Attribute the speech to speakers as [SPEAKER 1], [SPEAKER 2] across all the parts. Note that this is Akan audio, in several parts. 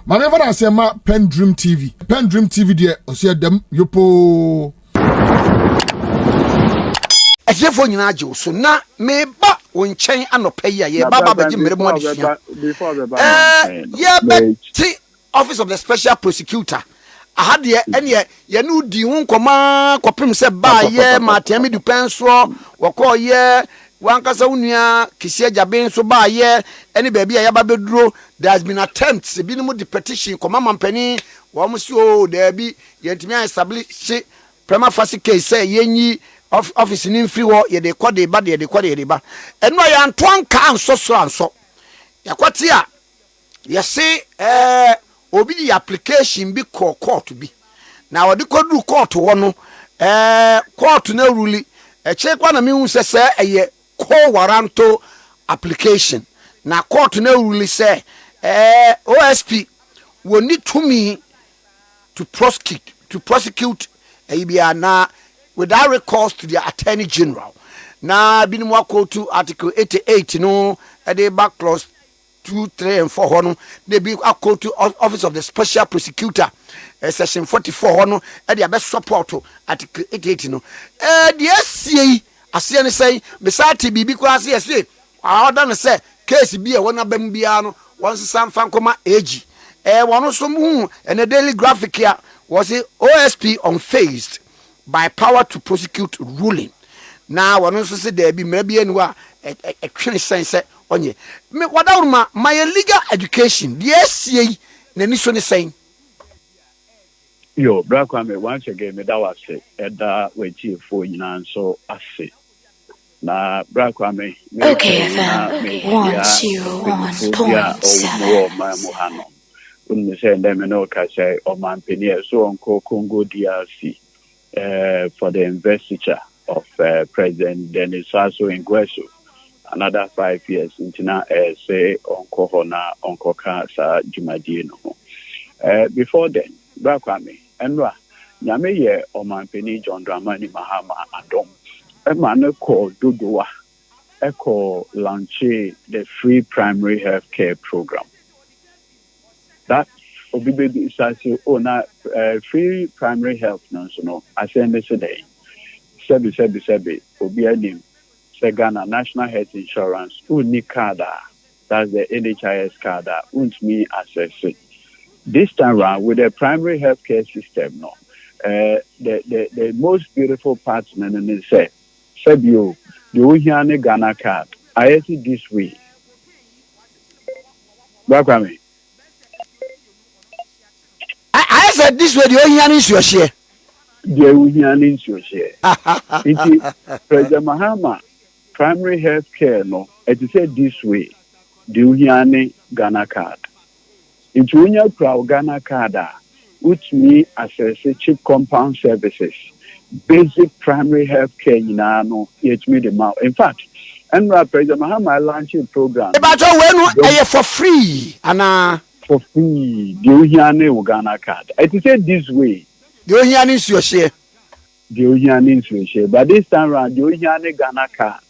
[SPEAKER 1] Mame fa na se ma PENDREAM TV. PENDREAM TV de o se dem yopo.
[SPEAKER 2] Efefo nyina agye so na me ba wo nkyɛn anɔpa yi a ye baba beji mmere mu adehia. Ye be office of the special prosecutor. Ahade ene ye no di ho nkoma kopem se ba ye matemi dupen so wokɔ ye wankasa unua kisia jabe so ba ye ene baabi a ya ba beduro. There has been attempts ebi no the petition koma mampani wo mo si o there bi yentimi establish prima facie case say yenyi office ni free wo ye de kode ba de kode de ba eno ya nto anka anso so anso yakwati a ye se obi di application bi court bi na wodi kodu court wo no court na ruli che kwa na mi hu se eye co-warranto application na court na ruli say OSP will need to me to prosecute na without recourse to the Attorney General. Na bini mwa to Article 88 no the back clause 2, 3 and 4 no they be called to Office of the Special Prosecutor section 44 no the best support to Article 88 no the SCA asiane say besati bibi kwa say order no say case bi e wona bam bia no once some fan koma age one so mu and the Daily Graphic here was it OSP unfazed by power to prosecute ruling. Now one also say there be maybe anywhere a Christian sense onye me wada my legal education the SCA na ni so ne saying
[SPEAKER 3] yo bra kwame once again me that was it eda we chief for nyina so ase na bra kwame
[SPEAKER 4] okay 101.7
[SPEAKER 3] we say them no ka say o man penie so onko Congo DRC for the investiture of President Denis Sassou Nguesso another 5 years intina say onko hona onko ka sa jumadie no before then bra kwame enwa nyame ye o man penie John Dramani Mahama adom man call Dodowa call launch the free primary health care program. That obibe disassi ona free primary health no I say yesterday sebi obi anim Saga National Health Insurance uni card that's the NHIS card me access it. This time around with the primary health care system no the most beautiful part is say Fabio, the Ohiane Ghana card. I see this way. Bakwame.
[SPEAKER 2] I said this way, the Ohiane is your share.
[SPEAKER 3] The Ohiane is your share. President Mahama, primary health care, no, it is said this way, the Ohiane Ghana card. Into Unya Crow Ghana card, which me access cheap compound services. Basic primary health care no yet me the mouth. In fact, and President Mahama launching a program.
[SPEAKER 2] But when for free and
[SPEAKER 3] for free, the Ohiane Ghana card. I to say this way.
[SPEAKER 2] The Ohiane is your share.
[SPEAKER 3] The Ohiane is your share. But this time around, the Ohiane Ghana card.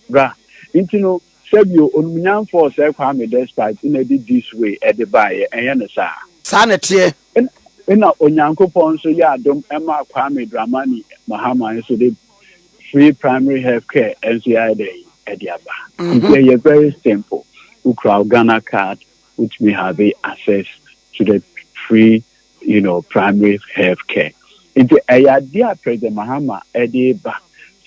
[SPEAKER 3] Bra, intino Sebio on for Kwame despite in this way at the buyer and yensa.
[SPEAKER 2] Sanity.
[SPEAKER 3] Ena onyankopon so ya dom ema Kwame Dramani Mahama so the free primary health care NCI day ediaba. It's very simple. Ukra Ghana card which may have access to the free, primary health care. Into a dear President Mahama ediba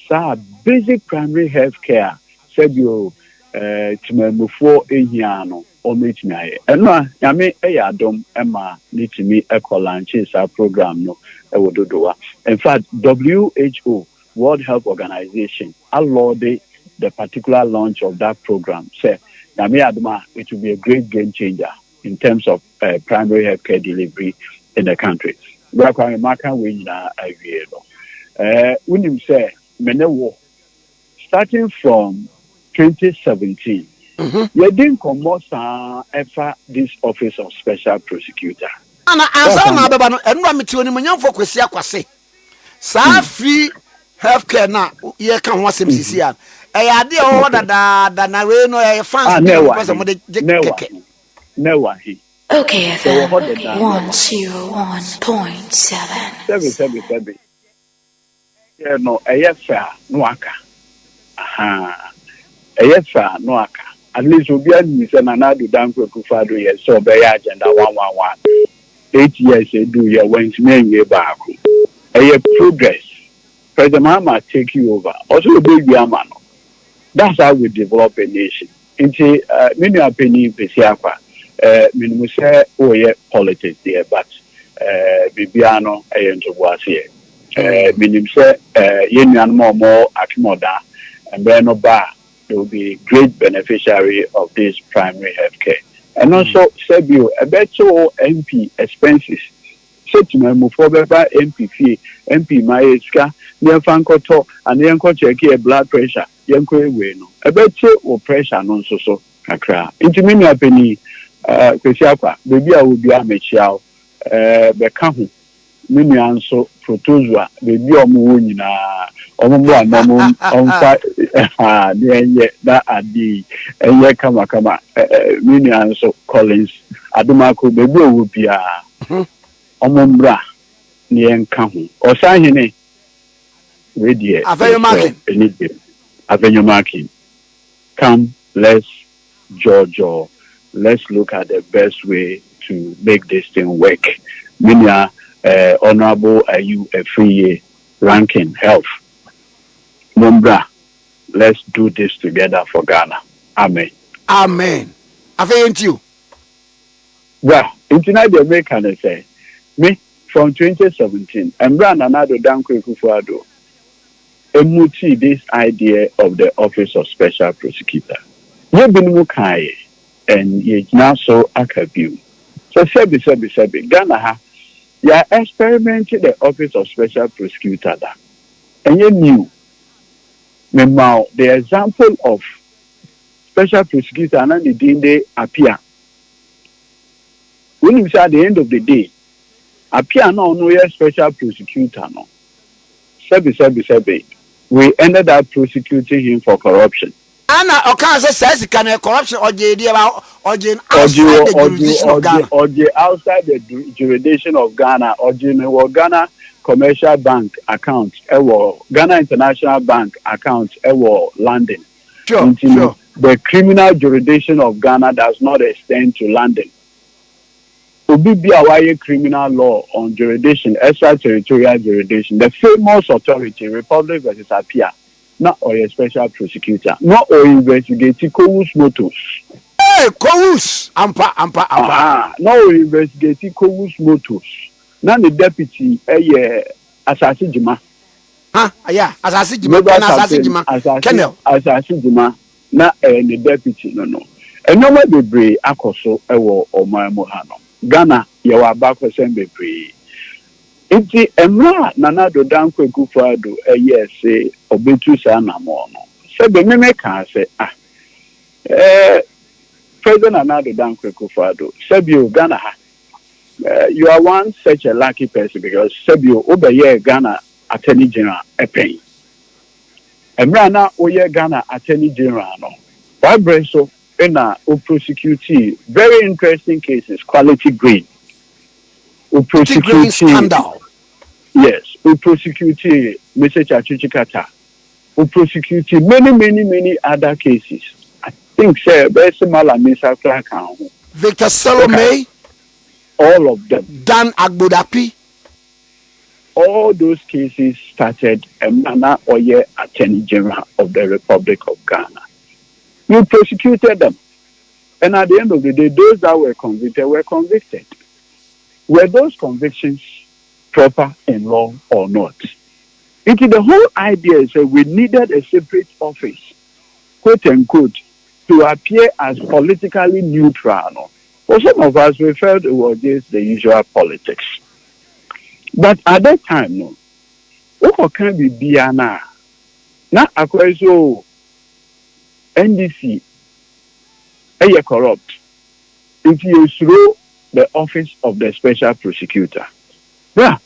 [SPEAKER 3] sa basic primary health care said you timemufo ehiano ometimi enwa yame eyadom ema nitimi ekolanche sa program no ewododowa. In fact, WHO, World Health Organization, allowed the particular launch of that program. Say yame adoma, it will be a great game changer in terms of primary health care delivery in the country. Brakwa maka we na awie no unim say menewo starting from 2017 you didn't come ever this office of special prosecutor.
[SPEAKER 2] And answer na beba no enwa meti oni manyamfo kwesi akwase. Sa free healthcare na ye kan ho asem sisi a. E ade o dada na we no e fans because mo de keke.
[SPEAKER 3] Never he.
[SPEAKER 4] Okay, FM 101.7.
[SPEAKER 3] Sebi. Yeah, no, AFA no aka. Aha. AFA no aka. At least we be an Nanado Danko Kufado, yes, so by agenda 111. 8 years do your went me back. A progress. President Mahama take you over. Also, a big man. That's how we develop a nation. Into many opinion, Pesiapa, minimum say, oh, yeah, politics there, but Bibiano, I enter was here. Minimum say, Yen more Akimoda, and Breno Bar, they will be great beneficiary of this primary health care. And also, Sebio, a better MP expenses. Set to my move for MP fee, MP Maeska, near Fankoto, and the uncle check here blood pressure, Yanko Weno. A better or pressure non so, Akra. Into many a penny, Kwesiapa, baby, I will be a Michel, Bekahu, Minian so, Protozua, baby, or Moonina, Omumba, that are the Kama, Minian so, Collins, Adumako, baby, will be a Omombra near Kahu or Sahine Radio Avenue Marking. Come, let's Giorgio. Let's look at the best way to make this thing work. Minya, honorable, are you a free ranking health? Mombra, let's do this together for Ghana. Amen.
[SPEAKER 2] Amen. Thank you.
[SPEAKER 3] Well, tonight they make and say. Me from 2017, and Brand another Danko Kufuado, emuti this idea of the Office of Special Prosecutor. You've been Mukai, and you now so akabu. So Sebi, Ghana ha, you experimented the Office of Special Prosecutor da, and you knew, the example of Special Prosecutor and the day they appear. When you say at the end of the day, appear no special prosecutor no. Sebi. We ended up prosecuting him for corruption.
[SPEAKER 2] Anna Okanse says it can corruption or JD outside the jurisdiction of Ghana.
[SPEAKER 3] Or outside the jurisdiction of Ghana or Ghana Commercial Bank account, Ghana International Bank account, London.
[SPEAKER 2] Sure.
[SPEAKER 3] The criminal jurisdiction of Ghana does not extend to London. Obi criminal law on jurisdiction, extraterritorial jurisdiction, the famous authority, Republic versus Apia, not or a special prosecutor, not or investigating Kowus Motos.
[SPEAKER 2] Hey, Kowus! Ampa.
[SPEAKER 3] Not or investigating Kowus Motos. Now the deputy, Assassin Jima.
[SPEAKER 2] Yeah, Assassin Jima, Kennel.
[SPEAKER 3] Assassin Jima, not the deputy, no. And no one be brave, Akoso, or my Mohano. Ghana, you are back for Sembe. Iti Emra Nanado Danko Kufuado, yes, say, Obetu Sanamono. Sebe me can say, President Nanado Danko Kufuado, Sebio Ghana, you are one such a lucky person because Sebio Obeye Ghana Attorney General Epen. Emra na Oye Ghana Attorney General, no. Why so? Prosecute very interesting cases, quality green.
[SPEAKER 2] Prosecute scandal.
[SPEAKER 3] Yes, prosecute Mr. Chachuchikata. Prosecute many other cases. I think very similar Mr. Clark.
[SPEAKER 2] Victor Salome.
[SPEAKER 3] All of them.
[SPEAKER 2] Dan Agbodapi.
[SPEAKER 3] All those cases started Emana Oye Attorney General of the Republic of Ghana. You prosecuted them. And at the end of the day, those that were convicted. Were those convictions proper in law or not? The whole idea is that we needed a separate office, quote unquote, to appear as politically neutral. For some of us, we felt it was just the usual politics. But at that time, no, what can be Biana? Not acquire so. NDC, are corrupt. If you throw the office of the special prosecutor. Yeah,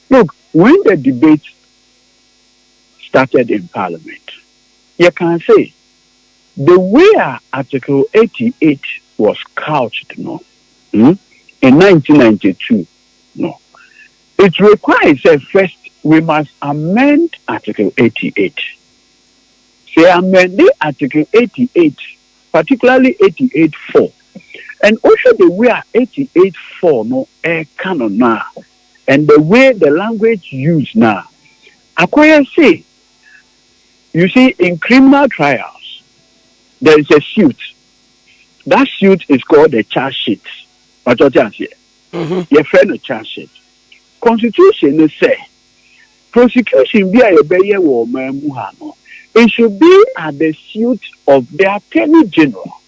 [SPEAKER 3] look, when the debate started in Parliament, you can say the way Article 88 was couched, in 1992. No. It requires first we must amend Article 88. Say amend Article 88, particularly 88.4. And also the way 88.4 no canon now, and the way the language used now. Acquire say, you see, in criminal trials, there is a suit. That suit is called the charge sheet. What you say? Your friend a charge sheet. Constitution say prosecution be a beye wo mamuhano. It should be at the suit of the Attorney General.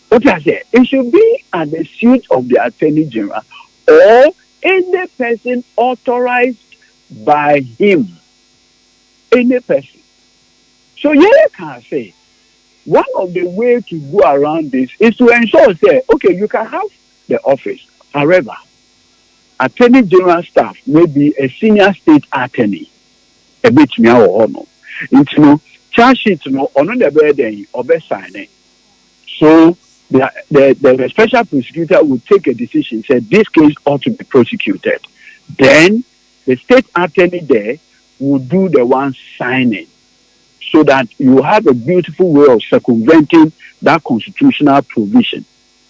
[SPEAKER 3] What I say? It should be at the suit of the Attorney General or any person authorized by him. Any person. So you can say one of the ways to go around this is to ensure say, okay, you can have the office. However, Attorney General staff may be a senior state attorney. A bit me or no. It's no charge sheet no on the bed or best sign it. So the special prosecutor will take a decision, say this case ought to be prosecuted. Then the state attorney there will do the one signing, so that you have a beautiful way of circumventing that constitutional provision.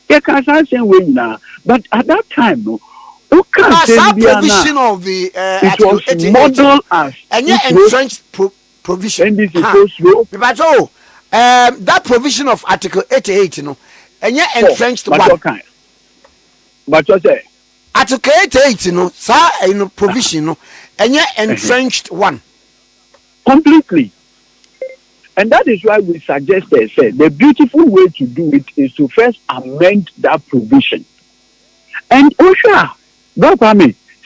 [SPEAKER 3] You can say way now, but at that time, no.
[SPEAKER 2] Provision of the
[SPEAKER 3] it was modeled as
[SPEAKER 2] entrenched provision.
[SPEAKER 3] And this is so slow.
[SPEAKER 2] But that provision of Article 88, you know, and yet entrenched one.
[SPEAKER 3] But what say?
[SPEAKER 2] Article 88, you know, provision, no, and yet entrenched one.
[SPEAKER 3] Completely. And that is why we suggested, say, the beautiful way to do it is to first amend that provision. And also,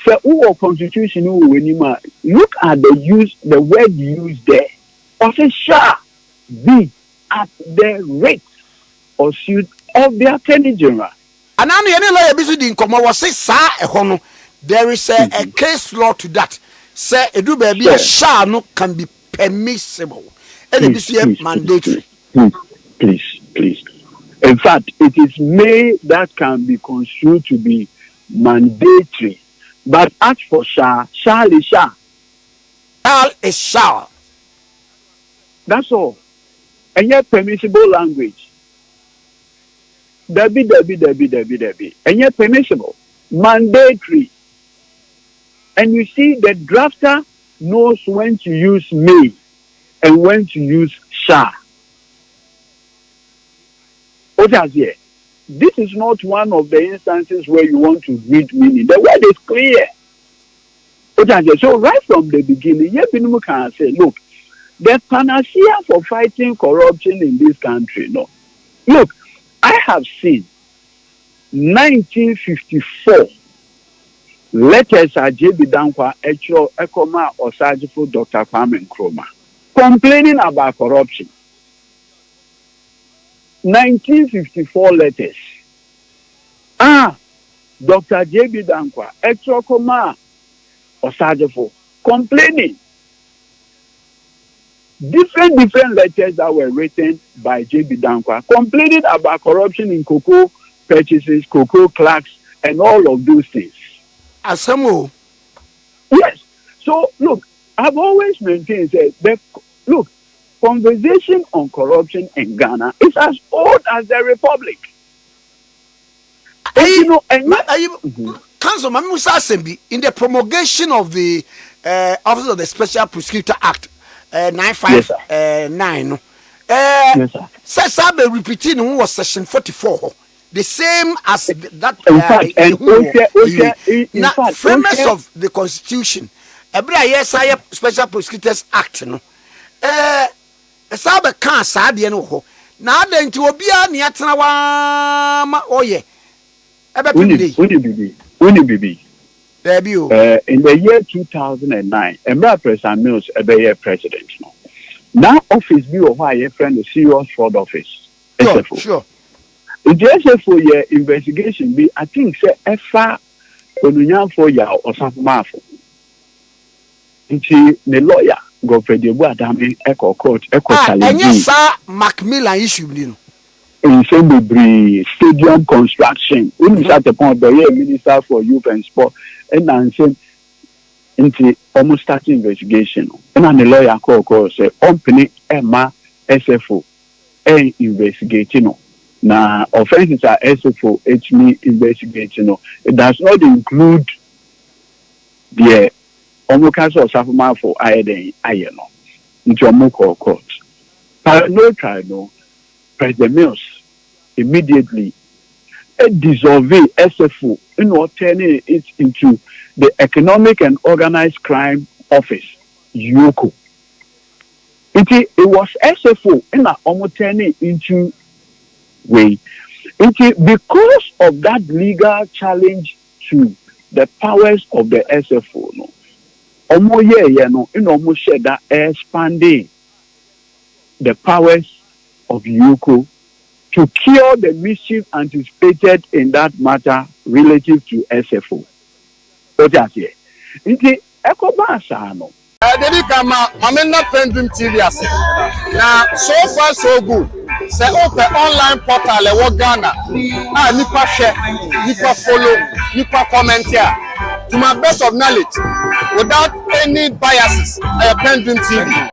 [SPEAKER 3] say, constitution, look at the word used there. Or say, shall be at the rate or suit of the Attorney General.
[SPEAKER 2] And now, there is a case law to that. Say, a shall no can be permissible. And it is mandatory.
[SPEAKER 3] Please. In fact, it is may that can be construed to be mandatory. But as for shall is shall.
[SPEAKER 2] Shall is shall.
[SPEAKER 3] That's all. And yet permissible language. Debbie. And yet permissible. Mandatory. And you see, the drafter knows when to use may and when to use shall. Here. This is not one of the instances where you want to read meaning. The word is clear. So right from the beginning, you can say, look, the panacea for fighting corruption in this country, no. Look, I have seen 1954 letters at J.B. Dankwa, Ekoma, Osajifo, Dr. Kwame Nkrumah, complaining about corruption. 1954 letters. Dr. J.B. Dankwa, Ekoma, Osajifo, complaining. Different letters that were written by J.B. Dankwa, complaining about corruption in cocoa purchases, cocoa clerks, and all of those things.
[SPEAKER 2] Asamo.
[SPEAKER 3] Yes. So, look, I've always maintained that, look, conversation on corruption in Ghana is as old as the Republic.
[SPEAKER 2] Council Musa Assembly, in the promulgation of the Office of the Special Prosecutor Act 959, says Saga repeating who was section 44, the same as that. In fact, premise of the Constitution, every Special Prosecutors Act, no. Sabe kan saade no ho na adanti obia ne atena wa ma oye ebe
[SPEAKER 3] bibi in the year 2009 Emra President Mills ebe president no now office bi o ha ye friend the serious fraud office
[SPEAKER 2] sure
[SPEAKER 3] it just for your investigation be I think say efa onunya for ya osafumafo nti the lawyer go for the board adami echo court echo challenge
[SPEAKER 2] and yes sir Macmillan issue ni no
[SPEAKER 3] in Sembri stadium construction. We sat upon the Minister for Youth and Sport, and I'm saying into almost starting investigation. And I'm the lawyer call say company Emma SFO and investigating. Now offenses are SFO HME investigating. It does not include the Omukasa or Safuma for Iron into Omoko court. But no trial, no. President Mills immediately dissolve SFO in order turning it into the Economic and Organized Crime Office, YOCO. It was SFO in almost turning into way. Because of that legal challenge to the powers of the SFO, no. Almost said that expanding the powers of YOCO to cure the mischief anticipated in that matter relative to SFO. What is it? It's Ekobasano.
[SPEAKER 5] Dedi kama mamena PENDREAM TV ase. Na so far so good. Say open online portal e wo Ghana. Nipa share, nipa follow, nipa comment here. To my best of knowledge, without any biases, PENDREAM TV.